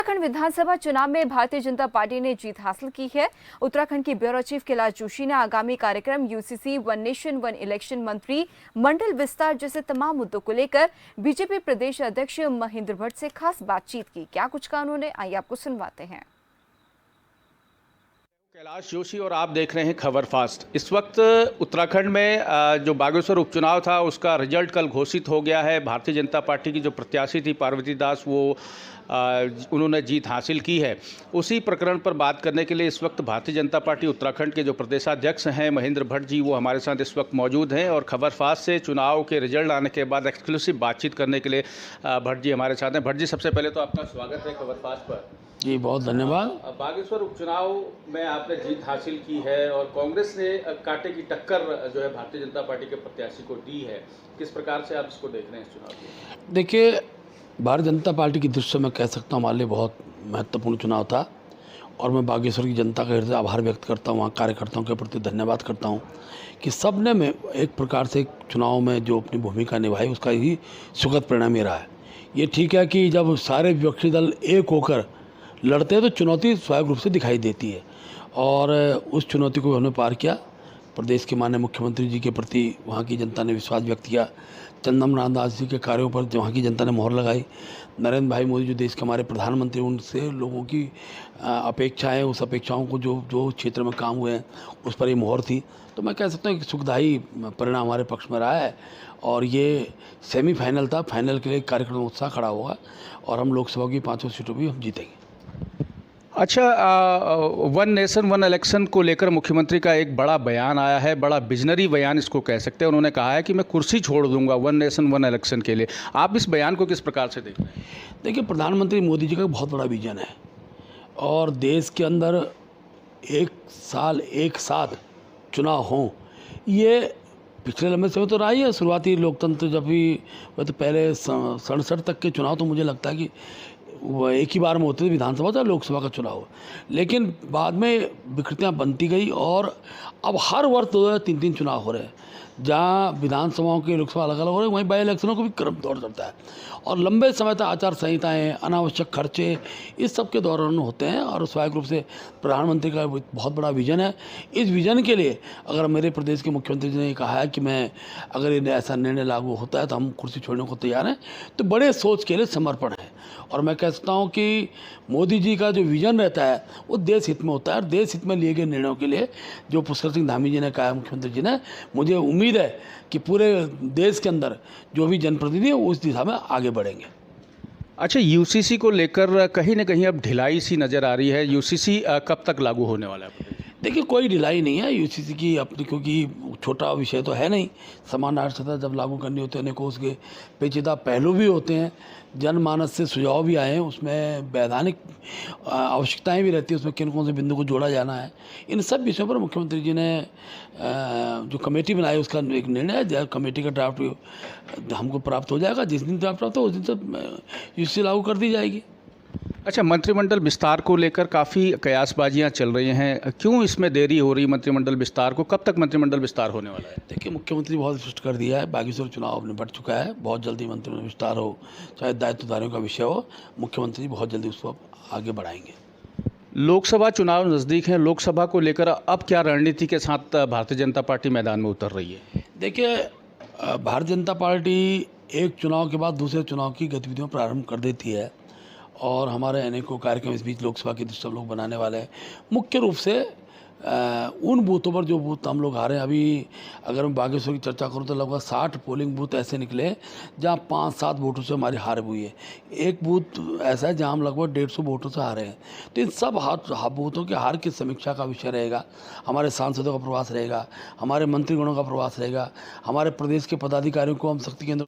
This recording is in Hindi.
उत्तराखंड विधानसभा चुनाव में भारतीय जनता पार्टी ने जीत हासिल की है। उत्तराखंड की ब्यूरो चीफ कैलाश जोशी ने आगामी कार्यक्रम UCC, one nation one election, मंत्री मंडल विस्तार जैसे तमाम मुद्दों को लेकर बीजेपी प्रदेश अध्यक्ष महेंद्र भट्ट से खास बातचीत की। क्या कुछ कहा उन्होंने, आइए आपको सुनवाते हैं। कैलाश जोशी और आप देख रहे हैं खबर फास्ट। इस वक्त उत्तराखंड में जो बागेश्वर उपचुनाव था उसका रिजल्ट कल घोषित हो गया है। भारतीय जनता पार्टी की जो प्रत्याशी थी पार्वती दास, वो उन्होंने जीत हासिल की है। उसी प्रकरण पर बात करने के लिए इस वक्त भारतीय जनता पार्टी उत्तराखंड के जो प्रदेशाध्यक्ष हैं महेंद्र भट्ट जी, वो हमारे साथ इस वक्त मौजूद हैं और खबर फास्ट से चुनाव के रिजल्ट आने के बाद एक्सक्लूसिव बातचीत करने के लिए भट्ट जी हमारे साथ हैं। भट्ट जी, सबसे पहले तो आपका स्वागत है खबर फास्ट पर। जी बहुत धन्यवाद। बागेश्वर उपचुनाव में आपने जीत हासिल की है और कांग्रेस ने कांटे की टक्कर जो है भारतीय जनता पार्टी के प्रत्याशी को दी है। किस प्रकार से आप इसको देख रहे हैं इस चुनाव को? देखिए, भारतीय जनता पार्टी की दृष्टि से मैं कह सकता हूँ हमारे लिए बहुत महत्वपूर्ण चुनाव था और मैं बागेश्वर की जनता का हृदय आभार व्यक्त करता हूँ, वहाँ कार्यकर्ताओं के प्रति धन्यवाद करता हूँ कि सब ने में एक प्रकार से चुनाव में जो अपनी भूमिका निभाई उसका ही सुखद परिणाम ही रहा है। ये ठीक है कि जब सारे विपक्षी दल एक होकर लड़ते हैं तो चुनौती स्वाभाविक रूप से दिखाई देती है और उस चुनौती को हमने पार किया। प्रदेश के माननीय मुख्यमंत्री जी के प्रति वहाँ की जनता ने विश्वास व्यक्त किया। चंद्रमोहन दास जी के कार्यों पर वहाँ की जनता ने मोहर लगाई। नरेंद्र भाई मोदी जो देश के हमारे प्रधानमंत्री, उनसे लोगों की अपेक्षाएं, उस अपेक्षाओं को जो क्षेत्र में काम हुए हैं उस पर ये मोहर थी। तो मैं कह सकता हूँ कि सुखदायी परिणाम हमारे पक्ष में रहा है और ये सेमीफाइनल था। फाइनल के लिए कार्यक्रम में उत्साह खड़ा होगा और हम लोकसभा की 5 सीटों भी हम जीतेंगे। अच्छा, वन नेशन वन इलेक्शन को लेकर मुख्यमंत्री का एक बड़ा बयान आया है, बड़ा विजनरी बयान इसको कह सकते हैं। उन्होंने कहा है कि मैं कुर्सी छोड़ दूंगा वन नेशन वन इलेक्शन के लिए। आप इस बयान को किस प्रकार से देख रहे हैं? देखिए, प्रधानमंत्री मोदी जी का बहुत बड़ा विजन है और देश के अंदर एक साल एक साथ चुनाव हों, ये पिछले लंबे समय तो रहा ही है। शुरुआती लोकतंत्र जब भी वह तो पहले 67 तक के चुनाव तो मुझे लगता है कि वह एक ही बार में होते थे, विधानसभा था लोकसभा का चुनाव। लेकिन बाद में विकृतियाँ बनती गई और अब हर वर्ष 2-3 चुनाव हो रहे हैं। जहाँ विधानसभाओं के लोकसभा अलग अलग हो रहे हैं, वहीं बाई इलेक्शनों को भी क्रम दौर चलता है और लंबे समय तक आचार संहिताएँ, अनावश्यक खर्चे, इस सब के दौरान होते हैं और स्वाभाविक रूप से प्रधानमंत्री का बहुत बड़ा विजन है। इस विजन के लिए अगर मेरे प्रदेश के मुख्यमंत्री जी ने कहा है कि मैं अगर ये ऐसा निर्णय लागू होता है तो हम कुर्सी छोड़ने को तैयार हैं, तो बड़े सोच के लिए समर्पण है। और मैं कह सकता हूँ कि मोदी जी का जो विजन रहता है वो देश हित में होता है और देश हित में लिए गए निर्णयों के लिए जो पुष्कर सिंह धामी जी ने कहा, मुख्यमंत्री जी ने, मुझे उम्मीद है कि पूरे देश के अंदर जो भी जनप्रतिनिधि है उस दिशा में आगे बढ़ेंगे। अच्छा, यूसीसी को लेकर कहीं ना कहीं अब ढिलाई सी नज़र आ रही है। यूसीसी कब तक लागू होने वाला है? देखिए, कोई ढिलाई नहीं है यूसीसी की अपनी, क्योंकि छोटा विषय तो है नहीं। समान नागरिकता जब लागू करनी होती है अनेकों उसके पेचीदा पहलू भी होते हैं, जनमानस से सुझाव भी आए हैं, उसमें वैधानिक आवश्यकताएं भी रहती है, उसमें किन कौन से बिंदु को जोड़ा जाना है। इन सब विषयों पर मुख्यमंत्री जी ने जो कमेटी बनाई उसका एक निर्णय है। कमेटी का ड्राफ्ट हमको प्राप्त हो जाएगा, जिस दिन ड्राफ्ट प्राप्त हो उस दिन से यूसीसी लागू कर दी जाएगी। अच्छा, मंत्रिमंडल विस्तार को लेकर काफ़ी कयासबाजियां चल रही हैं, क्यों इसमें देरी हो रही मंत्रिमंडल विस्तार को? कब तक मंत्रिमंडल विस्तार होने वाला है? देखिए, मुख्यमंत्री बहुत स्पष्ट कर दिया है, बागेश्वर चुनाव अब निपट चुका है, बहुत जल्दी मंत्रिमंडल विस्तार हो, चाहे दायित्वधारियों का विषय हो, मुख्यमंत्री बहुत जल्दी उसको आगे बढ़ाएंगे। लोकसभा चुनाव नज़दीक हैं, लोकसभा को लेकर अब क्या रणनीति के साथ भारतीय जनता पार्टी मैदान में उतर रही है? देखिए, भारतीय जनता पार्टी एक चुनाव के बाद दूसरे चुनाव की गतिविधियों प्रारंभ कर देती है और हमारे अनेकों कार्यक्रम इस बीच लोकसभा की दृष्टि हम लोग बनाने वाले हैं। मुख्य रूप से उन बूथों पर जो बूथ हम लोग हारे हैं, अभी अगर मैं बागेश्वर की चर्चा करूं तो लगभग 60 पोलिंग बूथ ऐसे निकले जहां 5-7 वोटों से हमारी हार हुई है। एक बूथ ऐसा है जहां हम लगभग 150 वोटों से हारे हैं। तो इन सब बूथों के हार की समीक्षा का विषय रहेगा, हमारे सांसदों का प्रवास रहेगा, हमारे मंत्रीगणों का प्रवास रहेगा, हमारे प्रदेश के पदाधिकारियों को हम शक्ति केंद्र